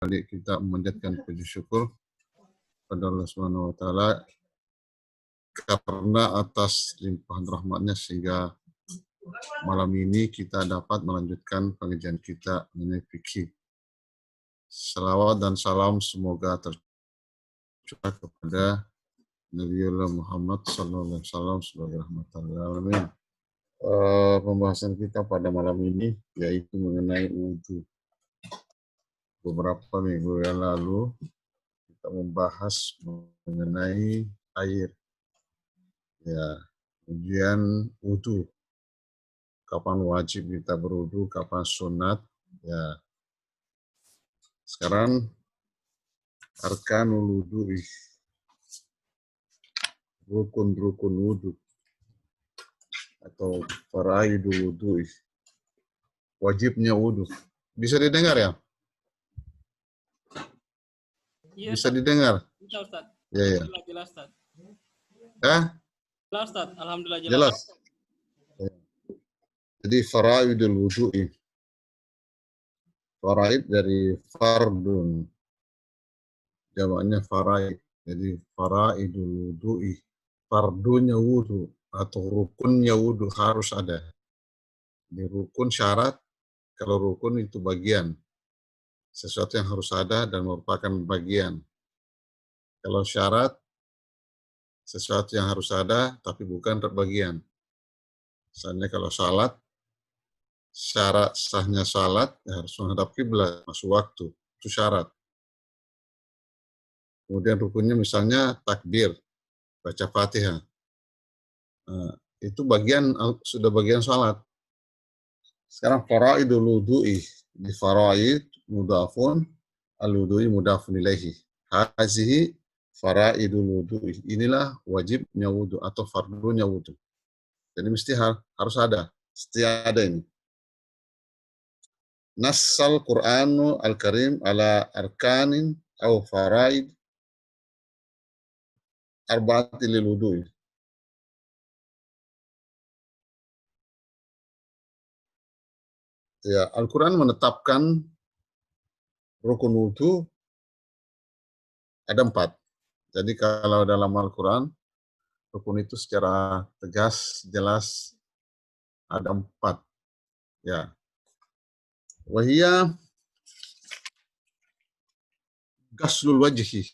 kali kita memanjatkan puji syukur pada Allah Subhanahu wa taala karena atas limpahan rahmatnya sehingga malam ini kita dapat melanjutkan pengajian kita mengenai fikih. Salawat dan salam semoga tercurah kepada Nabiullah Muhammad sallallahu alaihi wasallam sebagai rahmatan lil alamin. Pembahasan kita pada malam ini yaitu mengenai wudhu. Beberapa minggu yang lalu kita membahas mengenai air. Ya, kemudian wudhu. Kapan wajib kita berwudhu, kapan sunat. Ya. Sekarang arkanul wudhu, rukun-rukun wudhu atau faraidul wudhu, wajibnya wudhu. Bisa didengar ya? Iya, Bisa didengar? Bisa, Ustaz. Ya, ya. Jelas, Ustaz. Jelas, Ustaz. Alhamdulillah jelas. Jelas. Ya. Jadi faraidul wudhu, faraid dari fardun, jamaknya faraid. Jadi faraidul wudhu, fardunya wudhu atau rukunnya wudhu harus ada. Di rukun syarat, kalau rukun itu bagian, sesuatu yang harus ada dan merupakan bagian. Kalau syarat, sesuatu yang harus ada tapi bukan bagian. Misalnya kalau salat, syarat sahnya salat ya harus menghadap kiblat, masuk waktu, itu syarat. Kemudian rukunnya misalnya takbir, baca Fatihah. Nah, itu bagian, sudah bagian salat. Sekarang faraidul wudu'i, di faraid mudhafun, al-wudu'i mudhafun ilaihi. Hazihi faraidul wudu'i. Inilah wajibnya wudu atau fardunya wudu. Jadi mesti harus ada. Mesti ada ini. Nassal Qur'anu al-Karim ala arkanin au faraid arba'ati lil wudu'i. Ya, Al-Quran menetapkan rukun wudu ada 4. Jadi kalau dalam Al-Quran, rukun itu secara tegas, jelas ada 4. Ya. Wahia ghaslul wajhi.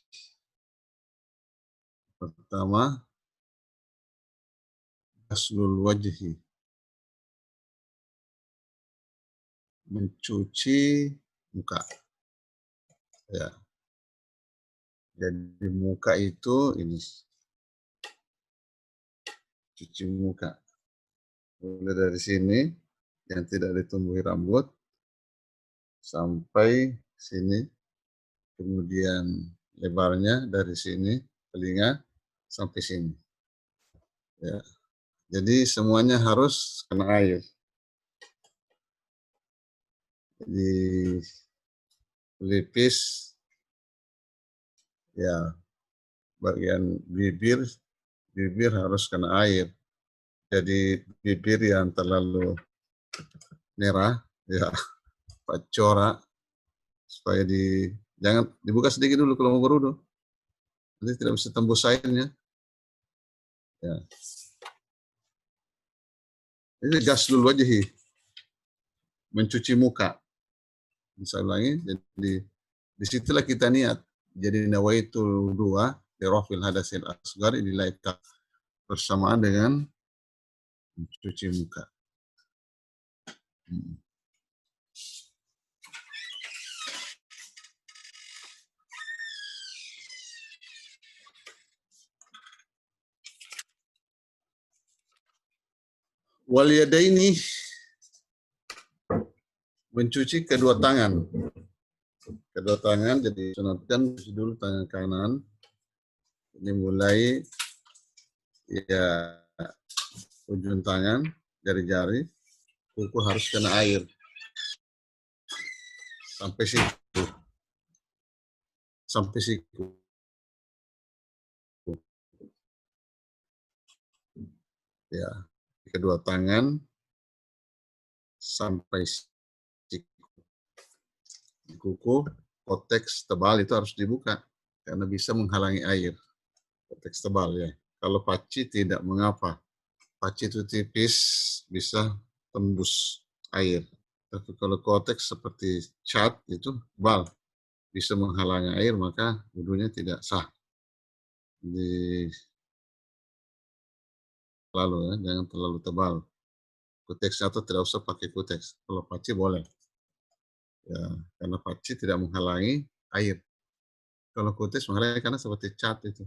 Pertama, ghaslul wajhi. Mencuci muka. Ya. Jadi muka itu ini. Cuci muka. Mulai dari sini, yang tidak ditumbuhi rambut, sampai sini. Kemudian lebarnya dari sini, telinga, sampai sini. Ya. Jadi semuanya harus kena air. Jadi pelipis, ya bagian bibir harus kena air. Jadi bibir yang terlalu merah, ya Pak corak supaya jangan dibuka sedikit dulu kalau mau berwudu. Nanti tidak bisa tembus airnya. Ya. Ini ghaslul wajhi, mencuci muka. Bisa ulangi, jadi disitulah kita niat. Jadi nawaitul dua dirafil hadasil asghar ilaika bersamaan dengan mencuci muka. Wal yadaini, mencuci kedua tangan. Kedua tangan, jadi sunatkan dulu tangan kanan. Ini mulai ya ujung tangan, jari-jari, kuku harus kena air. Sampai siku. Sampai siku. Ya, kedua tangan sampai siku. Kuku konteks tebal itu harus dibuka karena bisa menghalangi air. Konteks tebal ya. Kalau paci tidak mengapa. Paci itu tipis, bisa tembus air. Tapi kalau konteks seperti cat itu tebal, bisa menghalangi air, maka wudunya tidak sah. Jadi jangan terlalu tebal. Kuteksnya atau tidak usah pakai kuteks. Kalau paci boleh. Ya, karena paci tidak menghalangi air. Kalau kuteks menghalangi karena seperti cat itu.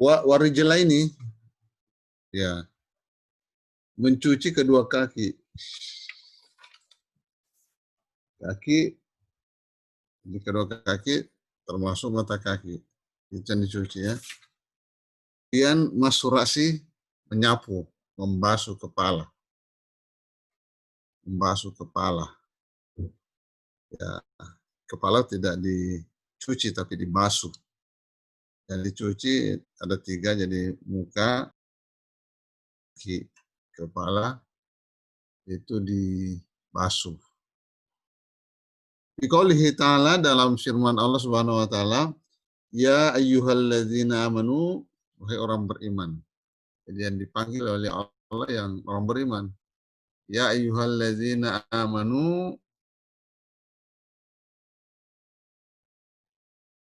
Warijela ini ya mencuci kedua kaki. Di kedua kaki termasuk mata kaki. Itu yang dicuci ya. Kemudian masurasi menyapu, membasuh kepala. Membasuh kepala. Ya, kepala tidak dicuci tapi dibasuh. Yang dicuci ada 3, jadi muka, kaki, kepala itu dibasuh. Biqaulihi ta'ala, dalam firman Allah Subhanahu wa taala, ya ayyuhalladzina amanu, wahai orang beriman. Jadi yang dipanggil oleh Allah yang orang beriman. Ya ayyuhalladzina amanu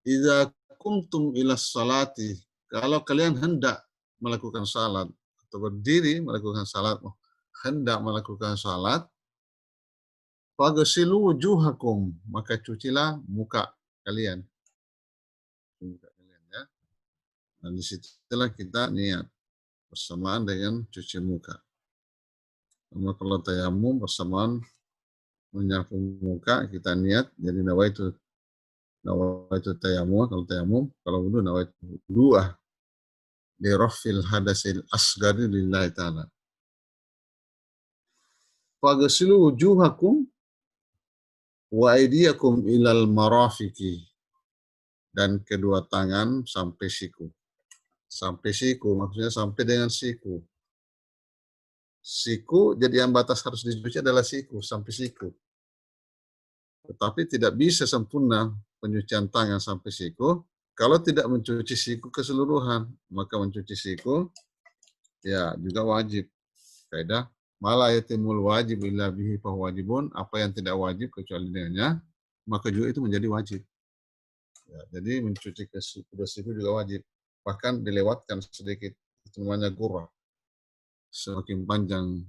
idza kumtum ilas salati, kalau kalian hendak melakukan salat atau berdiri melakukan salat, hendak melakukan salat, faghsilu wujuhakum, maka cucilah muka kalian. Muka kalian ya. Dan disitulah kita niat bersamaan dengan cuci muka. Kalau tayamum bersamaan menyapu muka, kita niat jadi nawaitu tayamum. Kalau wudu nawaitu wudu'ah li rafil hadasil asgari lillahi ta'ala. Faghsilu wujuhakum wa aydiyakum ilal marafiqi, dan kedua tangan sampai siku. Sampai siku maksudnya sampai dengan siku. Siku, jadi yang batas harus dicuci adalah siku, sampai siku. Tetapi tidak bisa sempurna penyucian tangan sampai siku kalau tidak mencuci siku keseluruhan. Maka mencuci siku ya juga wajib. Kaidah mala yatimul wajib illa bihi fahuwa wajibun, apa yang tidak wajib kecuali dengannya maka juga itu menjadi wajib. Ya, jadi mencuci kedua siku juga wajib. Bahkan dilewatkan sedikit, itu namanya gurah. Semakin panjang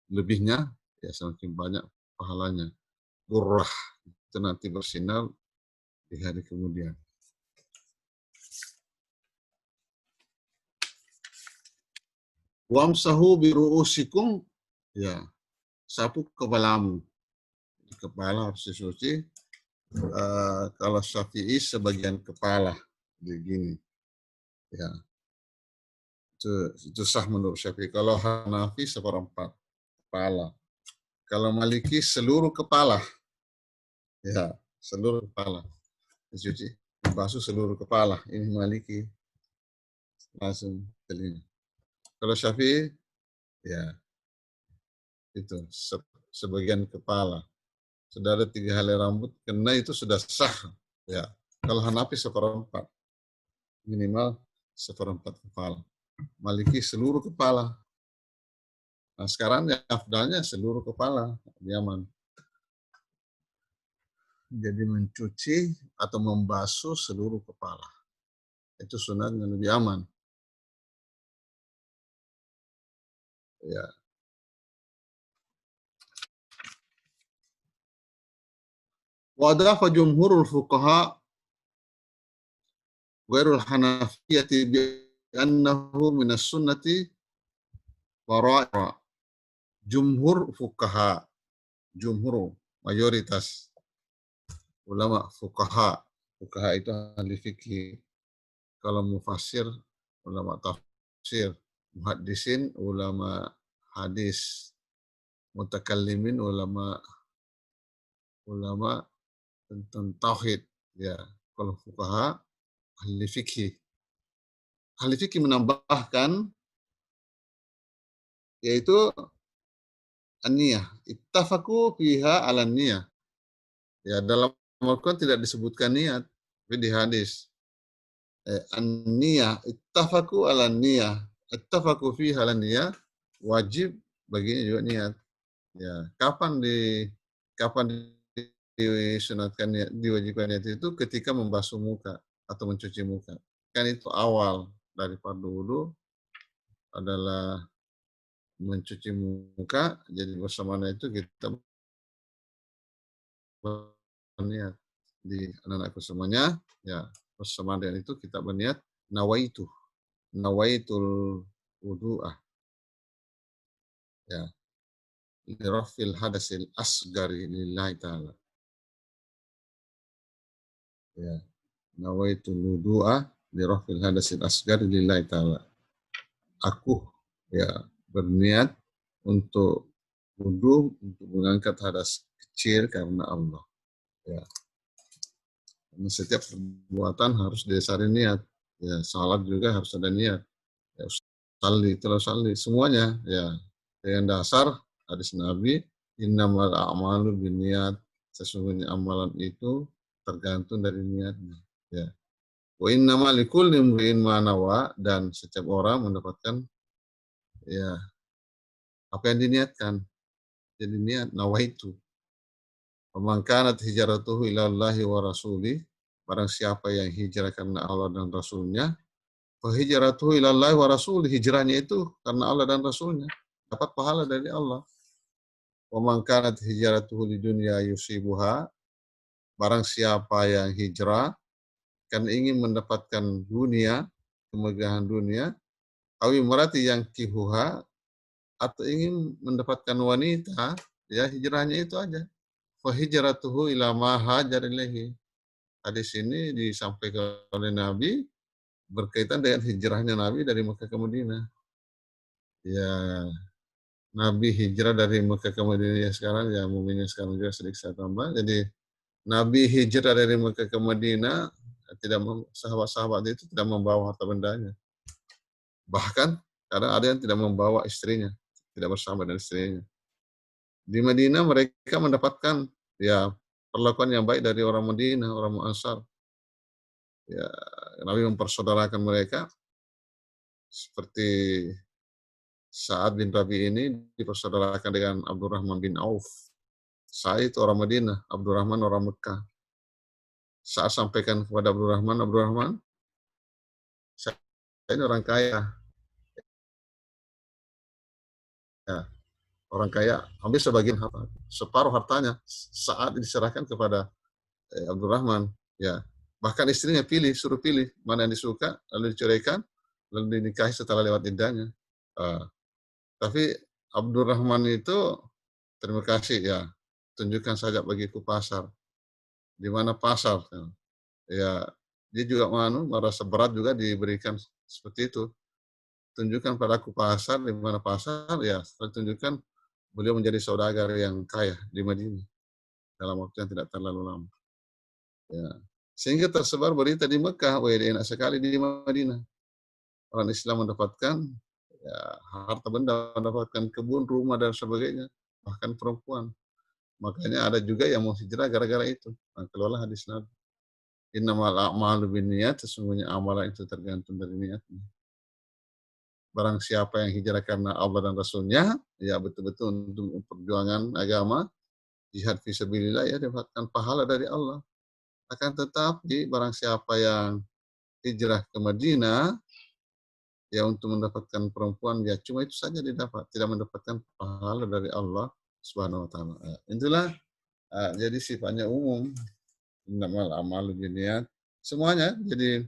lebihnya, ya semakin banyak pahalanya. Gurah itu nanti bersinar di hari kemudian. Wamsahu biru'usikum, ya sapu kepalamu. Kepala harus dicuci. Kalau Syafi'i sebagian kepala begini, ya itu sah menurut Syafi'i. Kalau Hanafi seperempat kepala. Kalau Maliki seluruh kepala, ya seluruh kepala dicuci, basuh seluruh kepala. Ini Maliki langsung telinga. Kalau Syafi'i ya itu sebagian kepala. Sudah ada 3 helai rambut, kena itu sudah sah. Ya, kalau Hanafi seperempat, minimal seperempat kepala. Maliki seluruh kepala. Nah sekarang ya afdalnya seluruh kepala, nyaman. Jadi mencuci atau membasuh seluruh kepala. Itu sunatnya lebih aman. Ya. Wadafa jumhurul fuqaha ghairul hanafiyati bi annahu minas sunnati fara'a. Jumhur fuqaha, jumhur mayoritas ulama fuqaha. Fuqaha itu ahli fikih. Kalau mufassir ulama tafsir, muhaddisin ulama hadis, mutakallimin ulama tentang tauhid. Ya, kalau fuqaha ahli fikih. Ahli fikih menambahkan yaitu an-niyah. Ittafaku fiha 'alan niyah. Ya, dalam Al-Quran tidak disebutkan niat, tapi di hadis. An-niyah, ittafaku 'alan niyah. Ittafaku fiha 'alan niyah, wajib baginya juga niat. Ya, kapan disunatkan niat, diwajibkan niat itu ketika membasuh muka atau mencuci muka. Kan itu awal dari fardu wudu adalah mencuci muka, jadi bersamaan itu kita berniat di anak-anakku semuanya, ya bersamaan dengan itu kita berniat nawaitul wudu'ah, ya lirafil hadasil asgari lillahi ta'ala, ya nawaitul wudu'ah lirafil hadasil asgari lillahi ta'ala. Aku ya berniat untuk wudu, untuk mengangkat hadas kecil karena Allah. Ya. Karena setiap perbuatan harus didasari niat. Ya, salat juga harus ada niat. Ya, salli, semuanya ya. Dengan dasar hadis Nabi, innamal a'malu binniyat, sesungguhnya amalan itu tergantung dari niatnya. Ya. Wa innamal likulli imri'in ma nawa, dan setiap orang mendapatkan ya apa yang diniatkan. Jadi niat nawaitu. Faman kanat hijratuhu ila Allahi wa rasulih, barang siapa yang hijrah karena Allah dan Rasulnya, fa hijratuhu ila Allahi wa rasulih, hijrahnya itu karena Allah dan Rasulnya, dapat pahala dari Allah. Faman kanat hijratuhu lidunya yusibuha, barang siapa yang hijrah kan ingin mendapatkan dunia, kemegahan dunia, awi merati yang kihuha, atau ingin mendapatkan wanita, ya hijrahnya itu aja. Fa hijratuhu ila ma hajar ilaihi. Hadis ini disampaikan oleh Nabi berkaitan dengan hijrahnya Nabi dari Mekah ke Madinah. Ya, Nabi hijrah dari Mekah ke Madinah ya sekarang, ya mungkinnya sekarang juga sedikit saya tambah. Jadi Nabi hijrah dari Mekah ke Madinah, tidak sahabat-sahabat itu tidak membawa harta bendanya. Bahkan kadang ada yang tidak membawa istrinya, tidak bersama dengan istrinya. Di Madinah mereka mendapatkan ya perlakuan yang baik dari orang Madinah, orang Ansar. Ya, Nabi mempersaudarakan mereka seperti Sa'ad bin Rabi ini dipersaudarakan dengan Abdurrahman bin Auf. Sa'ad itu orang Madinah, Abdurrahman orang Mekah. Saat sampaikan kepada Abdurrahman, saya ini orang kaya. Ya, orang kaya, hampir sebagian harta, separuh hartanya saat diserahkan kepada Abdurrahman. Ya, bahkan istrinya suruh pilih mana yang disuka, lalu diceraikan, lalu dinikahi setelah lewat iddahnya. Tapi Abdurrahman itu terima kasih ya, tunjukkan saja bagiku pasar. Di mana pasar? Ya, dia juga merasa berat juga diberikan seperti itu. Tunjukkan padaku pasar, di mana pasar, ya tunjukkan beliau menjadi saudagar yang kaya di Madinah dalam waktu yang tidak terlalu lama. Ya. Sehingga tersebar berita di Mekah, enak sekali di Madinah. Orang Islam mendapatkan ya, harta benda, mendapatkan kebun, rumah, dan sebagainya. Bahkan perempuan. Makanya ada juga yang mau hijrah gara-gara itu. Nah, keluarlah hadis Nabi. Innamal a'malu binniyat, sesungguhnya amalan itu tergantung dari niatnya. Barang siapa yang hijrah karena Allah dan Rasulnya, ya betul-betul untuk perjuangan agama, jihad fisabilillah, ya dapatkan pahala dari Allah. Akan tetapi barang siapa yang hijrah ke Madinah, ya untuk mendapatkan perempuan, ya cuma itu saja didapat, tidak mendapatkan pahala dari Allah Subhanahu wa taala. Itulah jadi sifatnya umum. Innamal a'malu binniyat. Semuanya jadi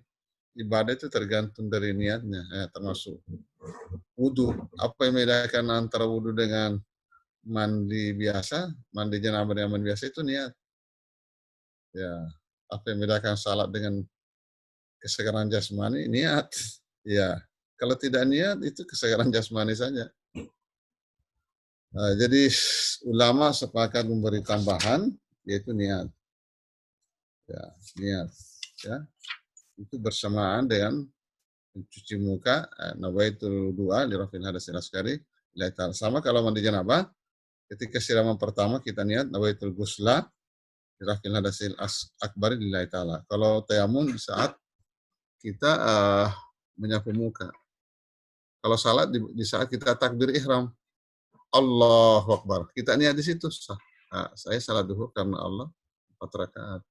ibadah itu tergantung dari niatnya, termasuk wudu. Apa yang membedakan antara wudu dengan mandi biasa, mandi janabah dengan mandi biasa itu niat. Ya, apa yang membedakan salat dengan kesegaran jasmani? Niat. Ya, kalau tidak niat itu kesegaran jasmani saja. Jadi ulama sepakat memberi tambahan yaitu niat. Ya, niat. Ya, itu bersamaan dengan mencuci muka, nawaitul du'a li rafil hadasil asgari. Sama kalau mandi janabah, Ketika siraman pertama kita niat nawaitul ghusla dirafil hadasil akbar lillahi ta'ala. Kalau tayamum di saat kita menyapu muka. Kalau salat di saat kita takbir ihram. Allahu Akbar. Kita niat di situ sah. Nah, saya salat duhur karena Allah 4 rakaat.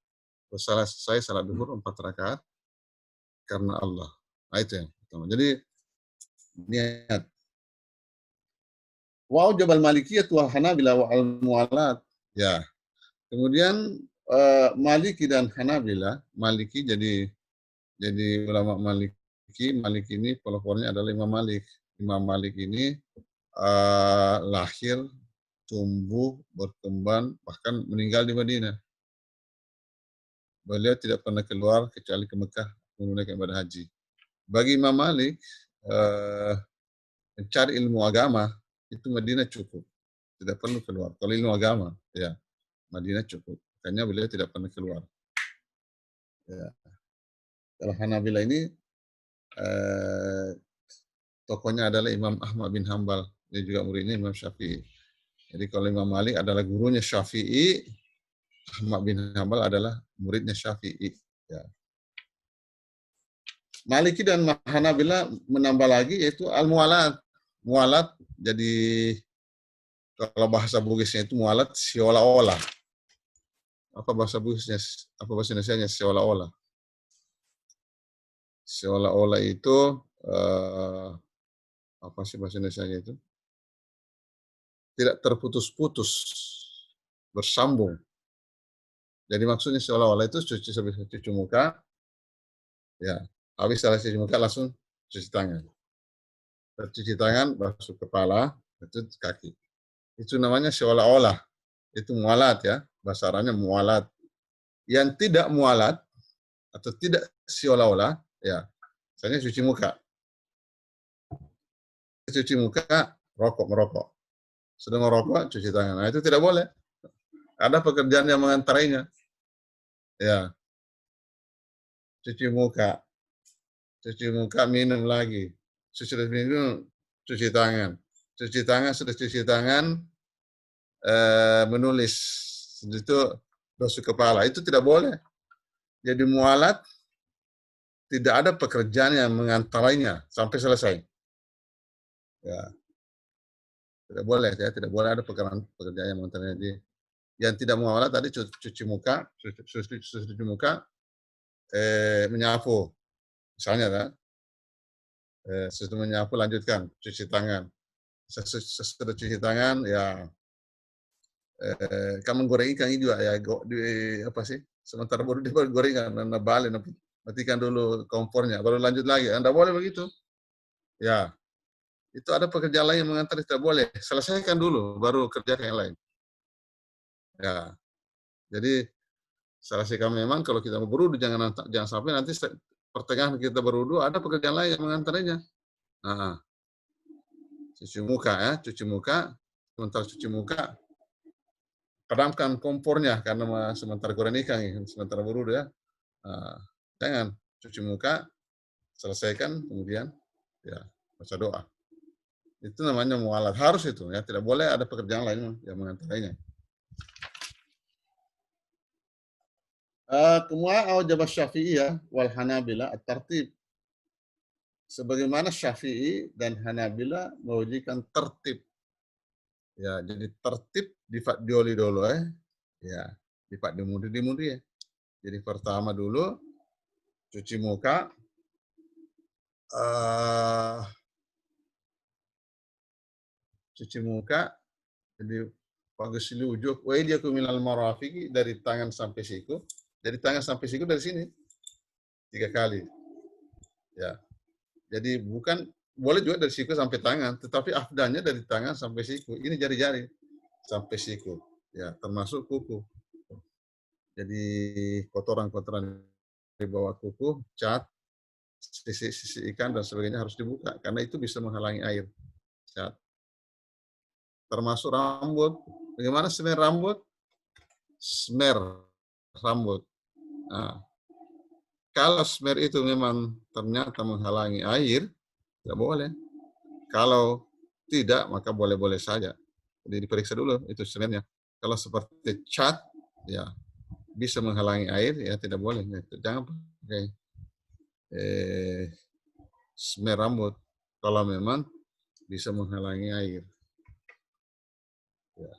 Terus saya salat duhur 4 rakaat karena Allah. Nah, itu yang pertama. Jadi niat. Wa jabal malikiyah wal hanabila wal mualat. Ya. Kemudian Maliki dan Hanabila, Maliki jadi ulama Maliki. Malik ini pelopornya adalah Imam Malik. Imam Malik ini lahir, tumbuh, berkembang, bahkan meninggal di Madinah. Beliau tidak pernah keluar kecuali ke Mekah menunaikan ibadah haji. Bagi Imam Malik, mencari ilmu agama itu Madinah cukup, tidak perlu keluar. Kalau ilmu agama, ya Madinah cukup. Makanya beliau tidak pernah keluar. Ya. Kalau Hanabila ini tokohnya adalah Imam Ahmad bin Hambal, dia juga muridnya Imam Syafi'i. Jadi kalau Imam Malik adalah gurunya Syafi'i, Ahmad bin Hambal adalah muridnya Syafi'i. Ya. Maliki dan Hanabila menambah lagi yaitu al-mualat. Mualat jadi kalau bahasa Bugisnya itu mualat seolah-olah. Apa bahasa Bugisnya? Apa bahasa Indonesianya seolah-olah? Seolah-olah itu apa sih bahasa Indonesianya itu? Tidak terputus-putus, bersambung. Jadi maksudnya seolah-olah itu cuci muka, ya habis selesai cuci muka langsung cuci tangan. Cuci tangan, basuh kepala, itu kaki. Itu namanya seolah-olah. Itu mualat ya, bahasa Arabnya mualat. Yang tidak mualat atau tidak seolah-olah, ya, misalnya cuci muka. Cuci muka, merokok. Sudah merokok, cuci tangan. Nah, itu tidak boleh. Ada pekerjaan yang mengantaranya. Ya. Cuci muka, minum lagi. Sudah minum, cuci tangan. Sudah cuci tangan, menulis. Itu basuh kepala. Itu tidak boleh. Jadi mualat, tidak ada pekerjaan yang mengantaranya sampai selesai. Ya. Tidak boleh, ya. Tidak boleh ada pekerjaan yang mengantaranya. Jadi, yang tidak mualat tadi cuci muka, cuci muka, menyapu. Misalnya kan, sesudah menyapu lanjutkan cuci tangan. Sesudah cuci tangan ya kamu goreng ikan ini juga ya apa sih? Sementara baru dia baru gorengan, Anda balik matikan dulu kompornya, baru lanjut lagi. Anda boleh begitu. Ya. Itu ada pekerjaan lain yang mengantar tidak boleh. Selesaikan dulu baru kerjakan yang lain. Ya. Jadi selesaikan memang kalau kita mau berudu jangan sampai nanti pertengahan kita berudu ada pekerjaan lain yang mengantarnya. Nah, cuci muka ya, sementara cuci muka, padamkan kompornya karena sementara goreng ikan, sementara berudu ya. Nah, jangan cuci muka, selesaikan kemudian ya baca doa. Itu namanya mualat, harus itu ya, tidak boleh ada pekerjaan lain yang mengantaranya. Kemudian awjab Syafi'iyah wal Hanabila at-tartib. Sebagaimana Syafi'i dan Hanabila mewajibkan tertib. Ya, jadi tertib dioli dulu ya, dipak dimudi ya. Jadi pertama dulu cuci muka, jadi paghsil wujuh wa aydiyakum minal marafiqi, dari tangan sampai siku. Dari tangan sampai siku dari sini 3 kali. Ya. Jadi bukan boleh juga dari siku sampai tangan, tetapi afdalnya dari tangan sampai siku. Ini jari-jari sampai siku. Ya, termasuk kuku. Jadi kotoran-kotoran di bawah kuku, cat, sisi ikan dan sebagainya harus dibuka karena itu bisa menghalangi air. Cat. Termasuk rambut. Bagaimana smer rambut? Smer rambut. Nah, kalau smer itu memang ternyata menghalangi air, tidak boleh. Kalau tidak, maka boleh-boleh saja. Jadi diperiksa dulu itu semennya. Kalau seperti cat, ya bisa menghalangi air, ya tidak boleh. Jangan pakai semen rambut kalau memang bisa menghalangi air. Ya.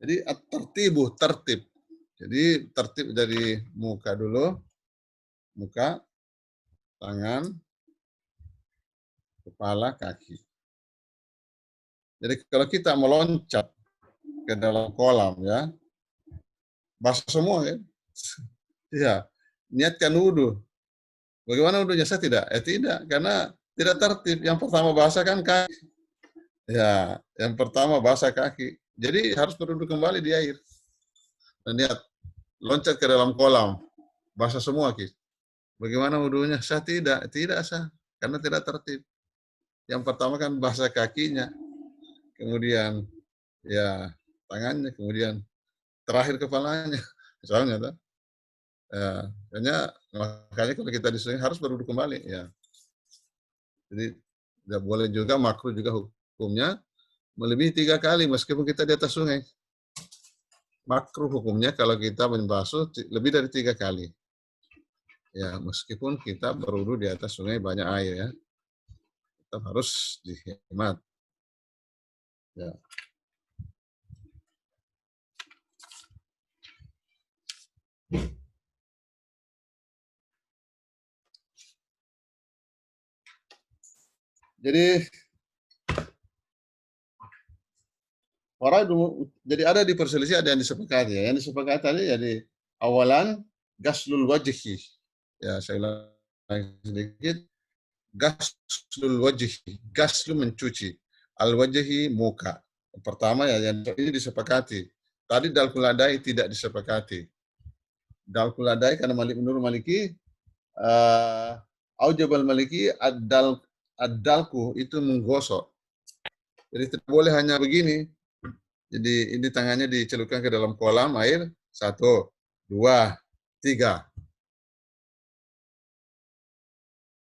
Jadi tertib. Jadi tertib dari muka dulu, muka, tangan, kepala, kaki. Jadi kalau kita meloncat ke dalam kolam, ya basah semua, ya. Iya, niatkan wudhu. Bagaimana wudhunya? Saya tidak. Tidak, karena tidak tertib. Yang pertama basah kan kaki. Ya, yang pertama basah kaki. Jadi harus berwudhu kembali di air. Dan niat loncat ke dalam kolam, basah semua, Ki. Bagaimana wudhunya? Saya tidak sah, karena tidak tertib. Yang pertama kan basah kakinya, kemudian ya tangannya, kemudian terakhir kepalanya. Misalnya, makanya kalau kita di sungai harus berwudhu kembali, ya. Jadi tidak boleh juga, makruh juga hukumnya melebihi 3 kali meskipun kita di atas sungai. Makruh hukumnya kalau kita membasuh lebih dari 3 kali. Ya, meskipun kita berwudhu di atas sungai banyak air, ya. Tetap harus dihemat. Ya. Jadi jadi ada di perselisihan, ada yang disepakati, ya. Yang disepakati tadi jadi awalan gaslul wajhi. Ya, saya ulang sedikit. Gaslul wajhi, gaslu mencuci, al wajhi muka. Pertama, ya, yang ini disepakati. Tadi dalkul adai tidak disepakati. Dalkul adai karena menurut Maliki, aujabal Maliki adalku itu menggosok. Jadi tidak boleh hanya begini. Jadi ini tangannya dicelupkan ke dalam kolam air, 1, 2, 3.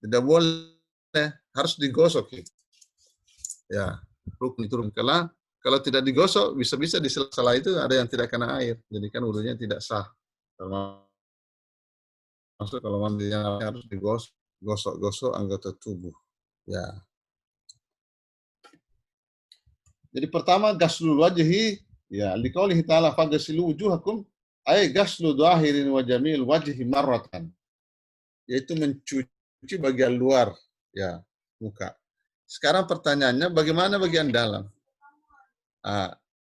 Tidak boleh, harus digosok. Ya, rukun itu rukun. Kalau tidak digosok, bisa-bisa di sela-sela itu ada yang tidak kena air. Jadi kan wudhunya tidak sah. Termasuk kalau mandinya harus digosok, gosok-gosok anggota tubuh. Ya. Jadi pertama gaslul wajhi, ya liqaulihi ta'ala fagasilu wujuhakum ay gaslu dhahirin wa jamil wajhi marratan. Yaitu mencuci bagian luar, ya, muka. Sekarang pertanyaannya bagaimana bagian dalam?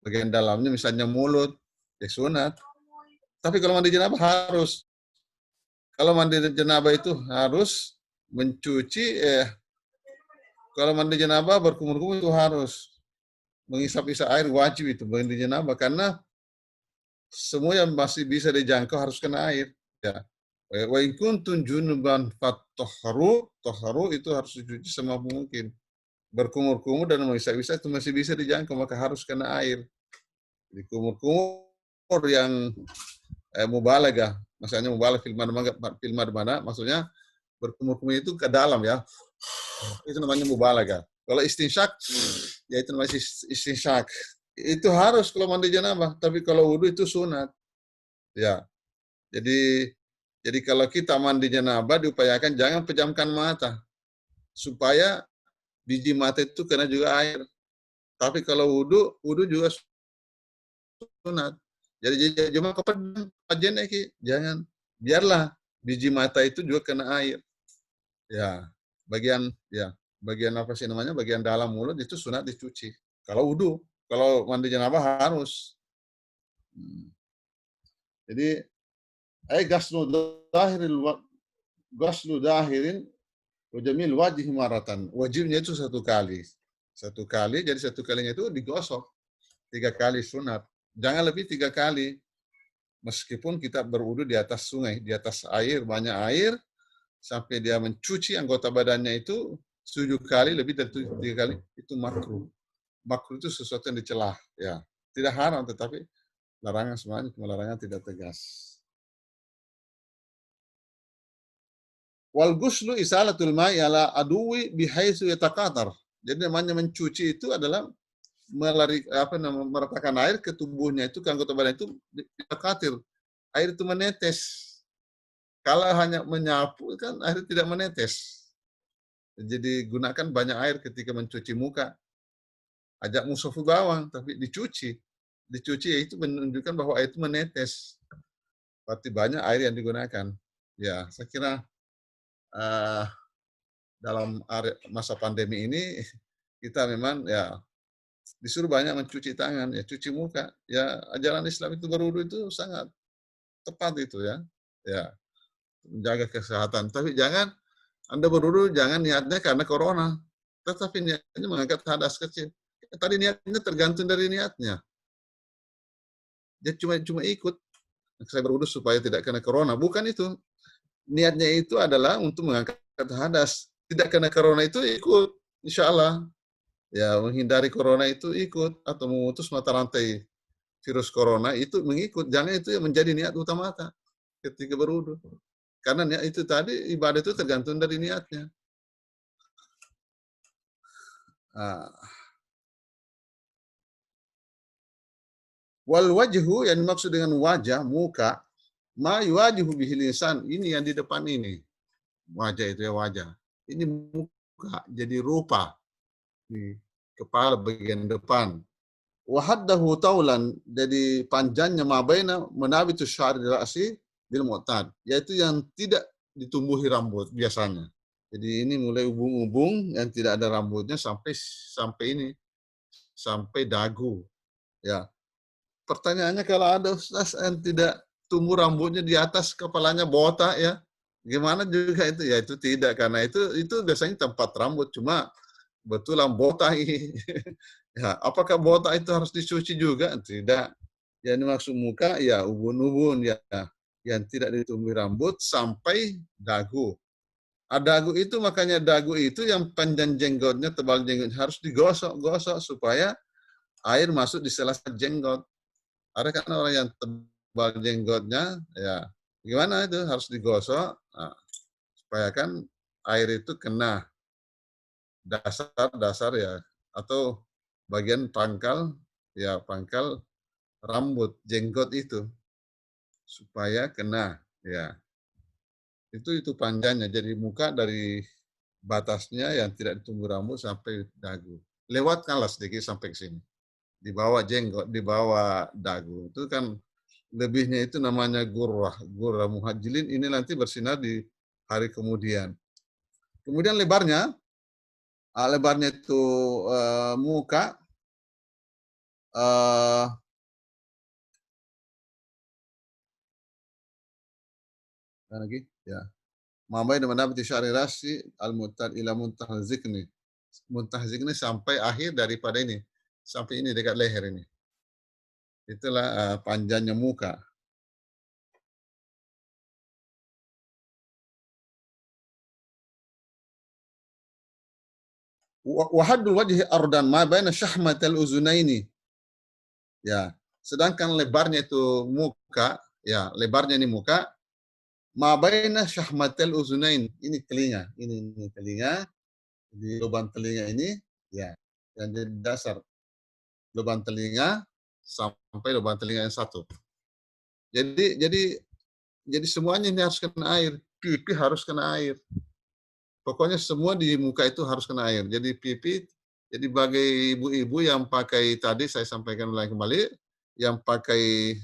Bagian dalamnya misalnya mulut, ya sunat. Tapi kalau mandi janabah harus. Kalau mandi janabah itu harus mencuci, kalau mandi janabah berkumur-kumur itu harus mengisap-isap air, wajib itu mandi janabah, karena semua yang masih bisa dijangkau harus kena air. Ya. Wa in kuntum junuban fatahharu itu harus dicuci semampu mungkin. Berkumur-kumur dan mengisap-isap itu masih bisa dijangkau, maka harus kena air. Jadi kumur-kumur yang mubalaghah, maksudnya mubalagh fil madmana, maksudnya berkumur-kumur itu ke dalam, ya. Itu namanya mubalaghah. Kalau istinsyak, ya itu namanya istinsyak. Itu harus kalau mandi janabah, tapi kalau wudhu itu sunat. Ya. Jadi kalau kita mandi janabah diupayakan jangan pejamkan mata supaya biji mata itu kena juga air. Tapi kalau wudhu juga sunat. Jadi cuma kepedan jangan, biarlah biji mata itu juga kena air. Ya, bagian apa sih namanya? Bagian dalam mulut itu sunat dicuci. Kalau wudhu, kalau mandi janabah harus. Jadi gaslu dahirin wajamil wajih maratan. Wajibnya itu 1 kali. 1 kali, jadi 1 kalinya itu digosok. 3 kali sunat. Jangan lebih 3 kali. Meskipun kita berwudu di atas sungai, di atas air, banyak air, sampai dia mencuci anggota badannya itu 7 kali, lebih dari 3 kali, itu makruh. Makruh itu sesuatu yang dicelah. Ya. Tidak haram, tetapi larangan semuanya, cuma larangan tidak tegas. Wal ghuslu isalatul ma'i ala aduwi bihaitsu yataqatar. Jadi namanya mencuci itu adalah meratakan air ke tubuhnya itu, ke anggota badan itu dikatir. Air itu menetes. Kalau hanya menyapu kan air tidak menetes. Jadi gunakan banyak air ketika mencuci muka. Ajak musuh bawang, tapi dicuci. Dicuci itu menunjukkan bahwa air itu menetes. Berarti banyak air yang digunakan. Ya, saya kira dalam masa pandemi ini kita memang ya disuruh banyak mencuci tangan, ya cuci muka. Ya ajaran Islam itu berwudu itu sangat tepat itu ya. Ya, menjaga kesehatan. Tapi jangan Anda berwudu jangan niatnya karena corona. Tetapi niatnya mengangkat hadas kecil. Tadi niatnya tergantung dari niatnya. Dia cuma ikut. Saya berwudu supaya tidak kena corona. Bukan itu. Niatnya itu adalah untuk mengangkat hadas. Tidak kena corona itu ikut. Insya Allah. Ya, menghindari corona itu ikut. Atau memutus mata rantai virus corona itu mengikut. Jangan itu yang menjadi niat utama ketika berwudu. Karena niat itu tadi, ibadah itu tergantung dari niatnya. Wal wajhu yang dimaksud dengan wajah, muka, ma yuwajihu bihi lisan, ini yang di depan ini. Wajah itu ya wajah. Ini muka, jadi rupa di kepala bagian depan. Wahaddahu taulan, jadi panjangnya mabaina menabitu sya'ri ra'si bil mu'tad, yaitu yang tidak ditumbuhi rambut biasanya. Jadi ini mulai ubung-ubung yang tidak ada rambutnya sampai ini, sampai dagu. Ya. Pertanyaannya kalau ada ustaz yang tidak tumbuh rambutnya di atas kepalanya botak ya, gimana juga itu? Ya itu tidak, karena itu biasanya tempat rambut, cuma betulan botak ini. Ya, apakah botak itu harus dicuci juga? Tidak. Yang dimaksud muka ya ubun-ubun ya, yang tidak ditumbuhi rambut sampai dagu. Dagu itu makanya dagu itu yang panjang jenggotnya, tebal jenggotnya harus digosok-gosok supaya air masuk di sela-sela jenggot. Ada kan orang yang tebal jenggotnya, ya gimana itu harus digosok, supaya kan air itu kena dasar ya, atau bagian pangkal, ya pangkal rambut jenggot itu, supaya kena, ya itu panjangnya. Jadi muka dari batasnya yang tidak ditumbuh rambut sampai dagu. Lewatkanlah sedikit sampai ke sini. Di bawah jenggot, di bawah dagu. Itu kan lebihnya itu namanya gurrah muhajilin, ini nanti bersinar di hari kemudian. Kemudian lebarnya itu muka lagi ya. Mamai dengan nabati syari rasi al-muttad ila muntahal zikni. Muntahal zikni sampai akhir daripada ini. Sampai ini dekat leher ini. Itulah panjangnya muka. Wahadul wajhi ardan ma baina syahmatal uzunaini. Ya, sedangkan lebarnya itu muka, ya, lebarnya ini muka ma baina syahmatal uzunain. Ini telinga, ini telinga. Di lubang telinga ini ya yang jadi dasar lubang telinga sampai lubang telinga yang satu. Jadi semuanya ini harus kena air. Pipi harus kena air. Pokoknya semua di muka itu harus kena air. Jadi pipi, jadi bagi ibu-ibu yang pakai tadi saya sampaikan ulang kembali, yang pakai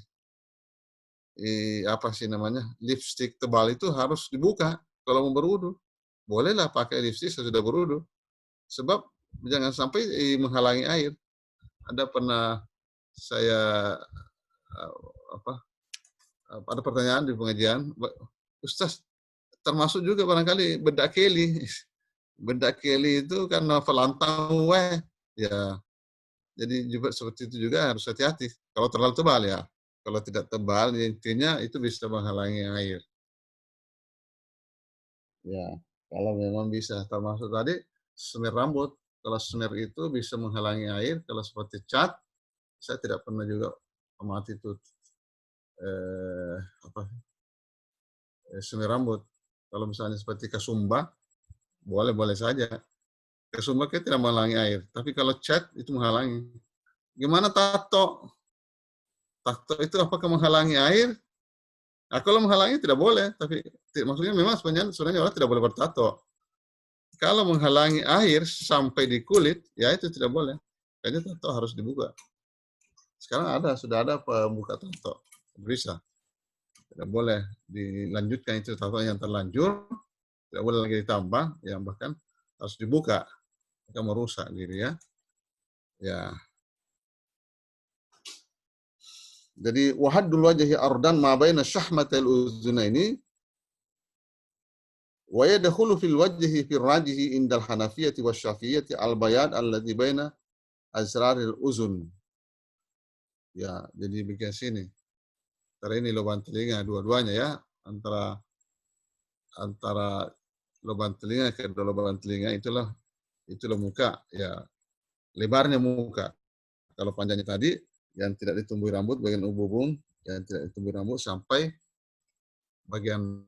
apa sih namanya lipstik tebal itu harus dibuka kalau mau berwudu. Bolehlah pakai lipstik sesudah berwudu. Sebab jangan sampai menghalangi air. Ada pernah saya ada pertanyaan di pengajian, Ustaz, termasuk juga barangkali bedak keli. Bedak keli itu karena pelantang ya. Jadi juga seperti itu juga harus hati-hati. Kalau terlalu tebal ya. Kalau tidak tebal, intinya itu bisa menghalangi air. Ya, kalau memang bisa. Termasuk tadi semir rambut. Kalau semir itu bisa menghalangi air. Kalau seperti cat, saya tidak pernah juga amati itu semir rambut. Kalau misalnya seperti kesumba, boleh-boleh saja. Kesumba kan tidak menghalangi air. Tapi kalau cat itu menghalangi. Gimana tato? Tato itu apakah menghalangi air? Nah, kalau menghalangi tidak boleh. Tapi maksudnya memang sebenarnya orang tidak boleh bertato. Kalau menghalangi air sampai di kulit, ya itu tidak boleh. Kayaknya tato harus dibuka. Sekarang sudah ada pembuka tato. Bisa. Tidak boleh dilanjutkan itu tato yang terlanjur. Tidak boleh lagi ditambah. Yang bahkan harus dibuka. Kita merusak diri ya. Ya. Jadi wahaddul wajhi ardan ma baina syahmatil uzunaini wa yadkhulu fil wajhi fil rajihi indal hanafiyati wasyafi'iyati al bayad alladhi baina azraril uzun. Ya, jadi begini sini. Karena ini lubang telinga dua-duanya ya, antara lubang telinga ke lubang telinga itulah muka ya, lebarnya muka. Kalau panjangnya tadi yang tidak ditumbuhi rambut bagian ubun, yang tidak ditumbuhi rambut sampai bagian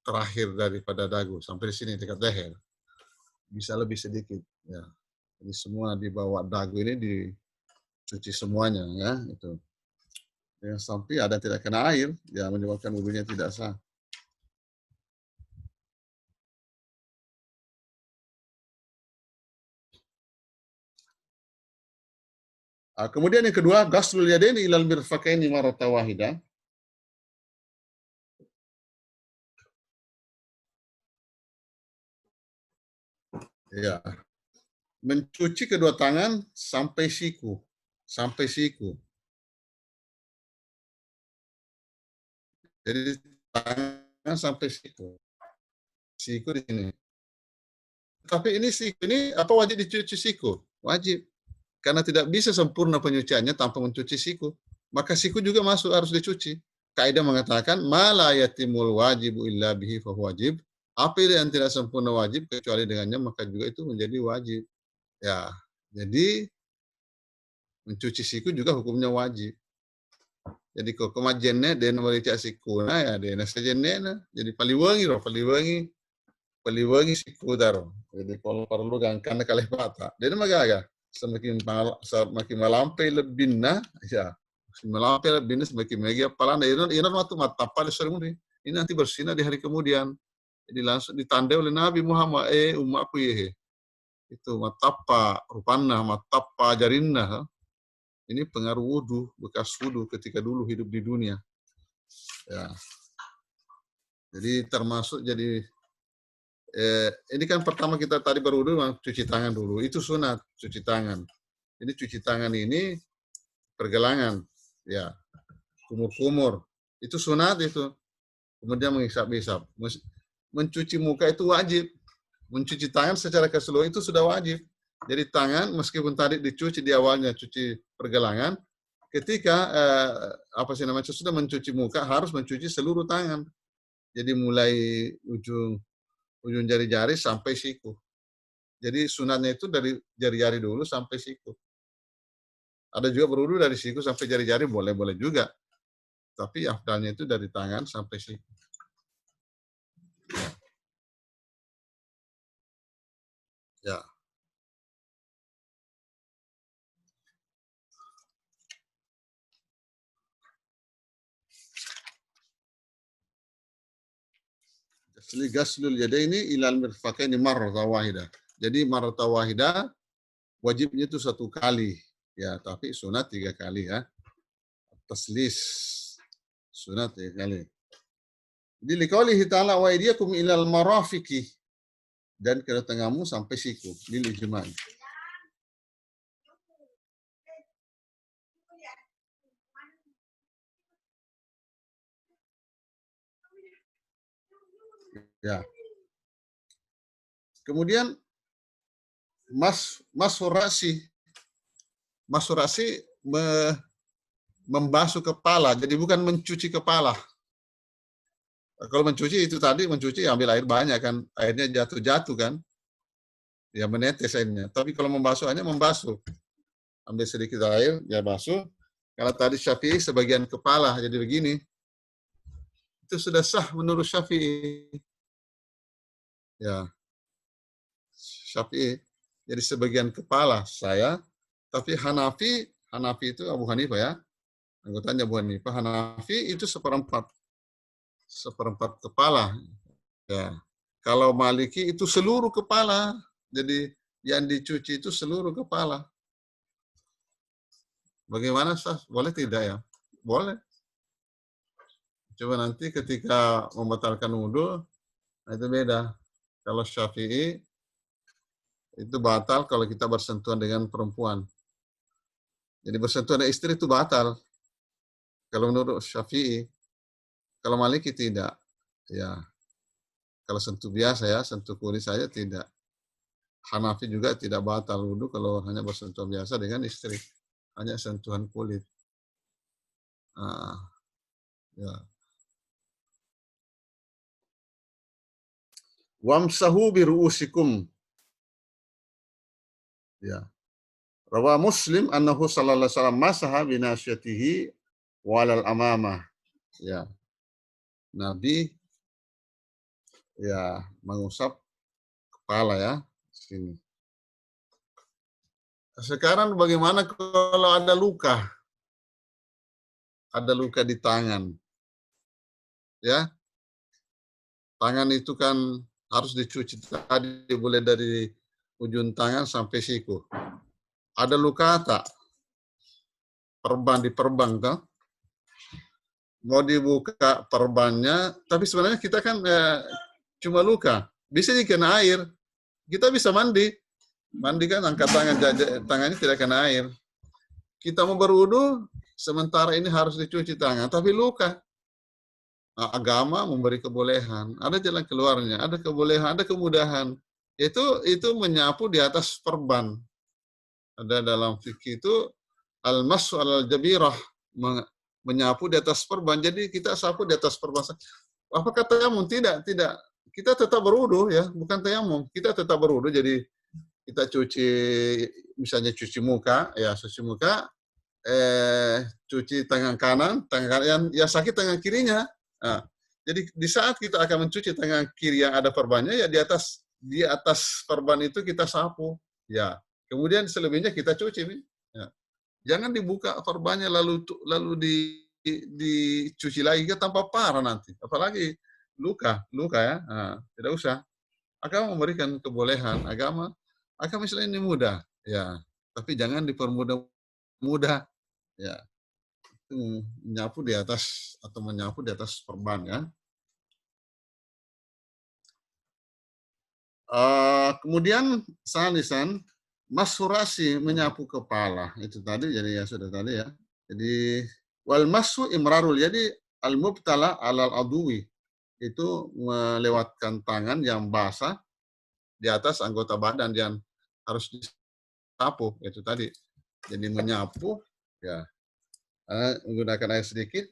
terakhir daripada dagu sampai di sini dekat leher. Bisa lebih sedikit ya. Jadi semua di bawah dagu ini dicuci semuanya ya, itu. Yang sampai ada tidak kena air ya menyebabkan wudunya tidak sah. Kemudian yang kedua, ghaslul yadaini ilal mirfaqaini marratan wahidah. Ya. Mencuci kedua tangan sampai siku. Sampai siku. Jadi tangan sampai siku. Siku di sini. Tapi ini siku ini apa wajib dicuci siku? Wajib. Karena tidak bisa sempurna penyuciannya tanpa mencuci siku. Maka siku juga masuk harus dicuci. Kaidah mengatakan ma la yatimul wajibu illa bihi fa wajib. Apa yang tidak sempurna wajib kecuali dengannya maka juga itu menjadi wajib. Ya. Jadi mencuci siku juga hukumnya wajib. Jadi kok kemajennya dan merica siku nah ya dia sajenena. Jadi paliwangi siku daro. Jadi kalau perlu gangkan kalih pata. Dia magaga semakin malampai lebih nah ya. Melampai lebih semakin megi apalanda ini waktu matapa di serumuri. Ini nanti bersinar di hari kemudian. Jadi langsung ditandai oleh Nabi Muhammad umatku ye. Itu matapa rupana matapa jarinna. Ini pengaruh wudu, bekas wudu ketika dulu hidup di dunia. Ya. Jadi termasuk ini kan pertama kita tadi berwudu cuci tangan dulu. Itu sunat cuci tangan. Ini cuci tangan ini pergelangan, ya, kumur-kumur. Itu sunat itu. Kemudian menghisap-hisap. Mencuci muka itu wajib. Mencuci tangan secara keseluruhan itu sudah wajib. Jadi tangan meskipun tadi dicuci di awalnya cuci pergelangan, ketika sudah mencuci muka harus mencuci seluruh tangan. Jadi mulai ujung jari-jari sampai siku. Jadi sunatnya itu dari jari-jari dulu sampai siku. Ada juga berwudu dari siku sampai jari-jari boleh-boleh juga. Tapi afdalnya itu dari tangan sampai siku. Ya. Ghaslul yadaini ilal mirfaqaini marratan wahidah. Jadi marratan wahidah wajibnya itu 1 kali ya, tapi sunat 3 kali ya. Taslis sunat 3 kali. Jadi liqaulihi ta'ala wa aydiyakum ilal marafiqi dan kedatanganmu sampai siku lil ijma'. Ya. Kemudian masurasi membasuh kepala, jadi bukan mencuci kepala. Kalau mencuci itu tadi mencuci ambil air banyak kan, airnya jatuh kan, ya menetes airnya. Tapi kalau membasuh hanya membasuh, ambil sedikit air, ya basuh. Kalau tadi Syafi'i sebagian kepala, jadi begini, itu sudah sah menurut Syafi'i. Ya, Syafi'i. Jadi sebagian kepala saya, tapi Hanafi itu Abu Hanifah ya, anggotanya Abu Hanifah. Hanafi itu seperempat kepala. Ya, kalau Maliki itu seluruh kepala. Jadi yang dicuci itu seluruh kepala. Bagaimana, Ustaz? Boleh tidak ya? Boleh. Coba nanti ketika membatalkan wudhu, itu beda. Kalau Syafi'i itu batal kalau kita bersentuhan dengan perempuan. Jadi bersentuhan dengan istri itu batal. Kalau menurut Syafi'i, kalau Maliki tidak. Ya, kalau sentuh biasa ya, sentuh kulit saja tidak. Hanafi juga tidak batal wudhu kalau hanya bersentuhan biasa dengan istri. Hanya sentuhan kulit. Nah, ya. Wamsahu biru'usikum. Ya. Rawa Muslim annahu sallallahu alaihi wasallam masaha binasyatihi walal amamah. Ya. Nabi ya mengusap kepala ya sini. Sekarang bagaimana kalau ada luka? Ada luka di tangan. Ya. Tangan itu kan harus dicuci tadi boleh dari ujung tangan sampai siku. Ada luka tak? Perban diperbang toh? Mau dibuka perbannya, tapi sebenarnya kita kan cuma luka. Bisa dikena air. Kita bisa mandi. Mandi kan angkat tangan, tangannya tidak kena air. Kita mau berwudu, sementara ini harus dicuci tangan, tapi luka. Nah, agama memberi kebolehan. Ada jalan keluarnya, ada kebolehan, ada kemudahan. Itu menyapu di atas perban. Ada dalam fikih itu al-mas'u al-jabirah, menyapu di atas perban. Jadi kita sapu di atas perban. Apakah tayamum? Tidak, tidak. Kita tetap berwudu ya, bukan tayamum. Kita tetap berwudu. Jadi kita cuci, misalnya cuci muka, ya cuci muka, cuci tangan kanan yang sakit tangan kirinya. Nah, jadi di saat kita akan mencuci tangan kiri yang ada perbannya, ya di atas perban itu kita sapu. Ya, kemudian selebihnya kita cuci. Ya. Jangan dibuka perbannya lalu dicuci lagi kan tanpa parah nanti. Apalagi luka ya. Nah, tidak usah. Agama memberikan kebolehan. Agama Islam ini mudah, ya. Tapi jangan dipermudah-mudah, ya. Itu menyapu di atas atau menyapu di atas perban, ya. Kemudian salisan masurasi menyapu kepala itu tadi jadi ya sudah tadi ya. Jadi wal masu imrarul jadi al mubtala alal adwi itu melewatkan tangan yang basah di atas anggota badan yang harus disapu itu tadi. Jadi menyapu ya menggunakan air sedikit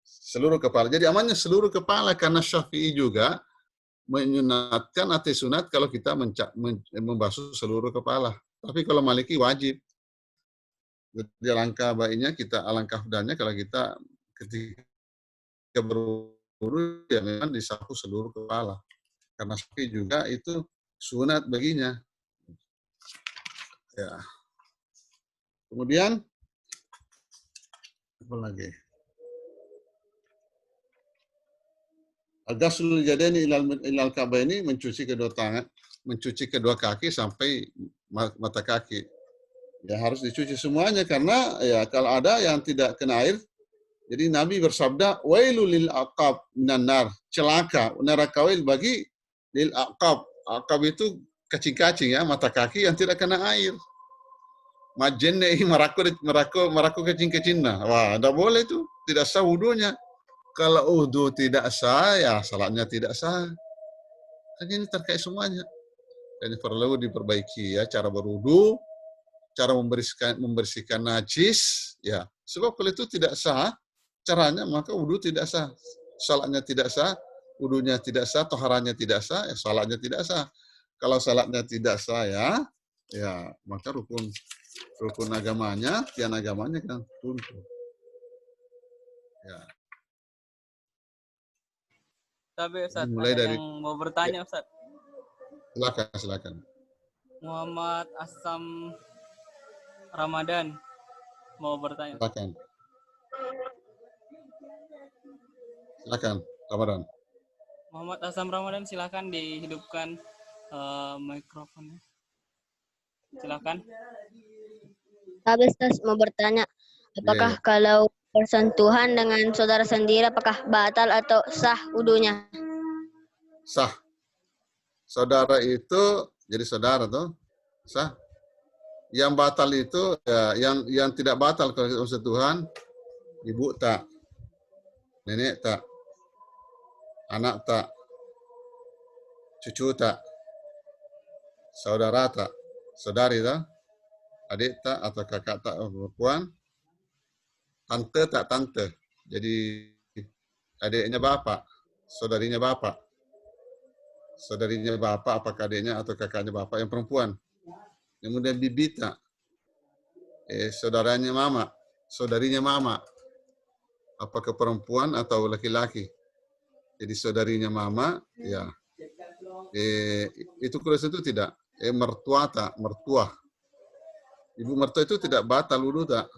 seluruh kepala. Jadi amannya seluruh kepala karena Syafi'i juga menyunatkan atau sunat kalau kita membasuh seluruh kepala. Tapi kalau Maliki wajib. Jadi alangkah baiknya alangkah mudahnya kalau kita ketika berwudu ya memang disapu seluruh kepala. Karena Syafi'i juga itu sunat baginya. Ya. Kemudian apa lagi? Al-ghaslul yadaini ilal ka'baini mencuci kedua tangan, mencuci kedua kaki sampai mata kaki. Ya harus dicuci semuanya karena ya kalau ada yang tidak kena air, jadi Nabi bersabda, "Wailul lil aqab minan nar." Celaka, neraka wail bagi lil aqab. Aqab itu kacing-kacing ya, mata kaki yang tidak kena air. Majenne merako kacing-kacing. Wah, tidak boleh itu, tidak sah wudunya. Kalau wudu tidak sah, ya salatnya tidak sah. Kan ini terkait semuanya. Jadi perlu diperbaiki ya cara berwudu, cara membersihkan najis, ya. Sebab kalau itu tidak sah, caranya maka wudu tidak sah. Salatnya tidak sah, wudunya tidak sah, toharannya tidak sah, ya salatnya tidak sah. Kalau salatnya tidak sah ya maka rukun agamanya, tiang agamanya kan runtuh. Ya. Tapi Ustaz, Mulai ada dari yang mau bertanya Ustaz. Silakan. Muhammad Asam Ramadan mau bertanya. Silakan, Ramadan. Muhammad Asam Ramadan, silakan dihidupkan mikrofonnya. Silakan. Habis mau bertanya, apakah kalau bersentuhan dengan saudara sendiri apakah batal atau sah wudunya? Sah. Saudara itu jadi saudara tuh sah. Yang batal itu ya, yang tidak batal kalau bersentuhan, ibu tak, nenek tak, anak tak, cucu tak, saudara tak, saudari tak, adik tak atau kakak tak perempuan, tante tak tante. Jadi adiknya bapak, saudarinya bapak. Saudarinya bapak, apakah adiknya atau kakaknya bapak yang perempuan. Kemudian bibi tak, saudaranya mama, saudarinya mama, apakah perempuan atau laki-laki. Jadi saudarinya mama, ya. Itu kalau itu tidak. Mertua tak, mertua. Ibu mertua itu tidak batal wudu tak.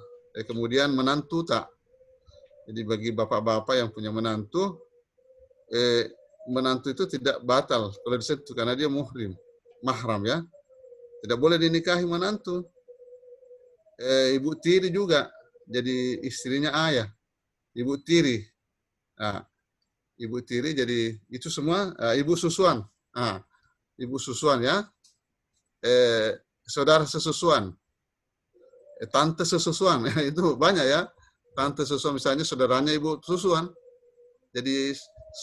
Kemudian menantu tak. Jadi bagi bapak-bapak yang punya menantu, menantu itu tidak batal kalau disentuh karena dia muhrim, mahram ya. Tidak boleh dinikahi menantu. Ibu tiri juga jadi istrinya ayah. Ibu tiri. Nah, ibu tiri jadi itu semua ibu susuan. Nah, ibu susuan ya. Saudara sesusuan. Tante sesusuan. Itu banyak ya. Tante sesusuan misalnya saudaranya ibu susuan. Jadi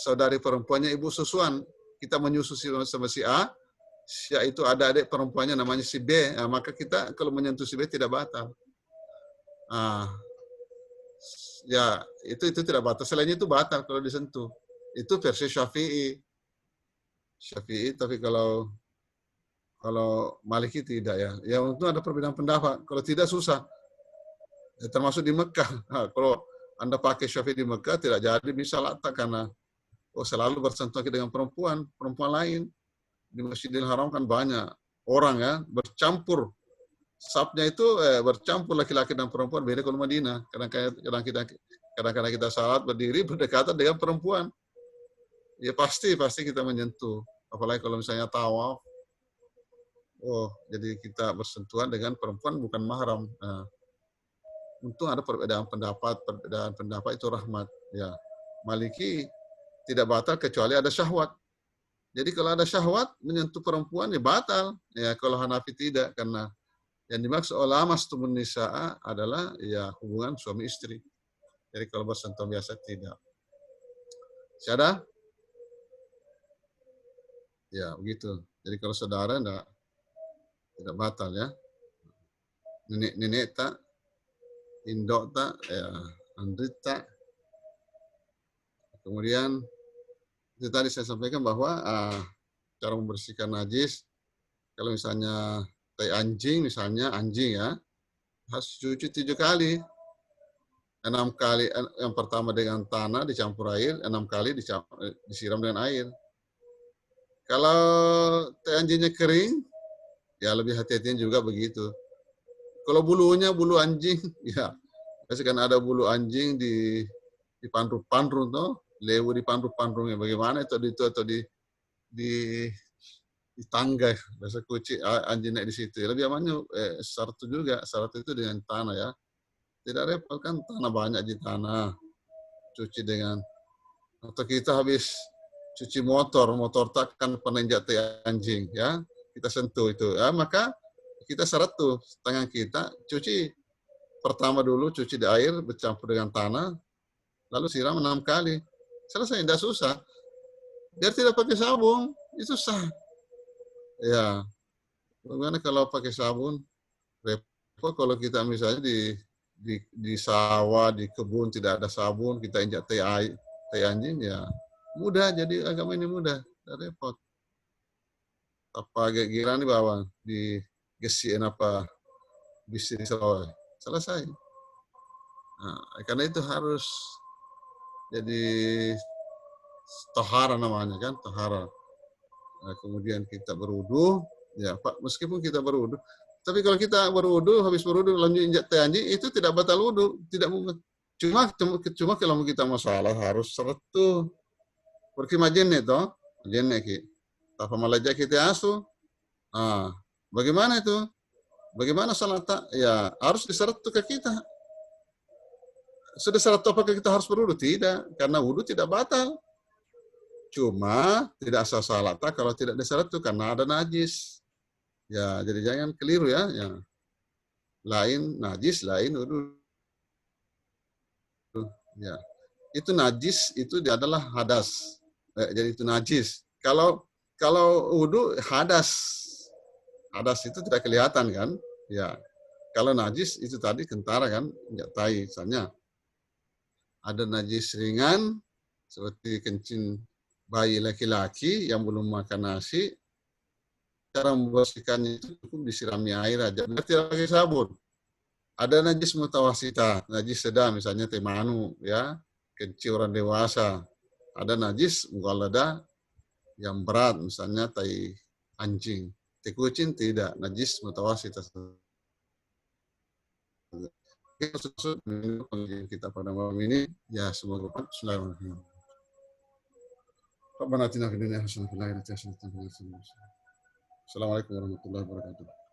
saudari perempuannya ibu susuan. Kita menyusu sama si A. Si A itu ada adik perempuannya namanya si B. Nah, maka kita kalau menyentuh si B tidak batal. Ya itu tidak batal. Selain itu batal kalau disentuh. Itu versi Syafi'i. Tapi kalau Maliki tidak ya. Ya untuk ada perbedaan pendapat. Kalau tidak susah. Ya, termasuk di Mekah. Nah, kalau Anda pakai Syafi'i di Mekah tidak jadi bisa tak karena selalu bersentuhan dengan perempuan lain. Di Masjidil Haram kan banyak orang ya bercampur. Sapnya itu bercampur laki-laki dan perempuan, beda kalau Madinah. Kadang-kadang kita salat berdiri berdekatan dengan perempuan. Ya pasti kita menyentuh. Apalagi kalau misalnya tawaf. Jadi kita bersentuhan dengan perempuan bukan mahram. Nah, untung ada perbedaan pendapat itu rahmat. Ya, Maliki tidak batal kecuali ada syahwat. Jadi kalau ada syahwat menyentuh perempuan ya batal. Ya kalau Hanafi tidak karena yang dimaksud oleh mastumun nisa'a adalah ya hubungan suami istri. Jadi kalau bersentuhan biasa tidak. Ada? Ya begitu. Jadi kalau saudara tidak batal ya. Nenek tak, indok tak, ya andrit tak. Kemudian itu tadi saya sampaikan bahwa cara membersihkan najis kalau misalnya tai anjing misalnya anjing ya harus cuci 7 kali. 6 kali yang pertama dengan tanah dicampur air, 6 kali disiram dengan air. Kalau tai anjingnya kering, ya lebih hati-hatian juga begitu. Kalau bulu anjing, ya biasanya kan ada bulu anjing di pandrung tuh, lewu di pandrungnya. Bagaimana itu atau di tangga, biasa kucing anjing naik di situ. Lebih amannya syarat itu dengan tanah ya. Tidak repot kan tanah banyak di tanah. Cuci dengan atau kita habis cuci motor takkan pernah injak tai anjing ya. Kita sentuh itu ya, maka kita syarat tuh tangan kita cuci pertama dulu cuci di air bercampur dengan tanah lalu siram 6 kali. Selesai, tidak susah. Biar tidak pakai sabun, itu sah. Ya, bagaimana kalau pakai sabun? Repot kalau kita misalnya di sawah, di kebun tidak ada sabun, kita injak tai anjing ya mudah. Jadi agama ini mudah, tidak repot. Apa giran di bawah, digesiin apa bisi di sawah, selesai. Nah, karena itu harus jadi tahara namanya kan, tahara. kemudian kita berwudu, ya Pak, meskipun kita berwudu, tapi kalau kita berwudu, habis berwudu lanjut injak teh anjing, itu tidak batal wudu, tidak mungkin. Cuma kalau kita masalah harus sertu. Porque imagine toh, imagine ki, tanpa malaja kita asu, bagaimana itu? Bagaimana salat? Ya harus disertu ke kita. Sudah sertu apakah kita harus berwudu? Tidak, karena wudu tidak batal. Cuma tidak sah salat kalau tidak disertu karena ada najis. Ya, jadi jangan keliru ya. Lain najis, lain wudu. Ya, itu najis itu adalah hadas. Jadi itu najis. Kalau wudu hadas itu tidak kelihatan kan? Ya, kalau najis itu tadi kentara kan, ya tai misalnya. Ada najis ringan seperti kencing bayi laki-laki yang belum makan nasi. Cara membersihkannya itu cukup disirami air aja, berarti tidak pakai sabun. Ada najis mutawasita, najis sedang misalnya teh manu ya, kencing orang dewasa. Ada najis mughalladha yang berat misalnya tai anjing. Teh kucing tidak, najis mutawasita. Maksud pengajian kita pada malam ini ya semoga Bismillahirrahmanirrahim. Rabbana atina fid dunya hasanah wa fil akhirati hasanah wa qina adzabannar. Assalamualaikum warahmatullahi wabarakatuh.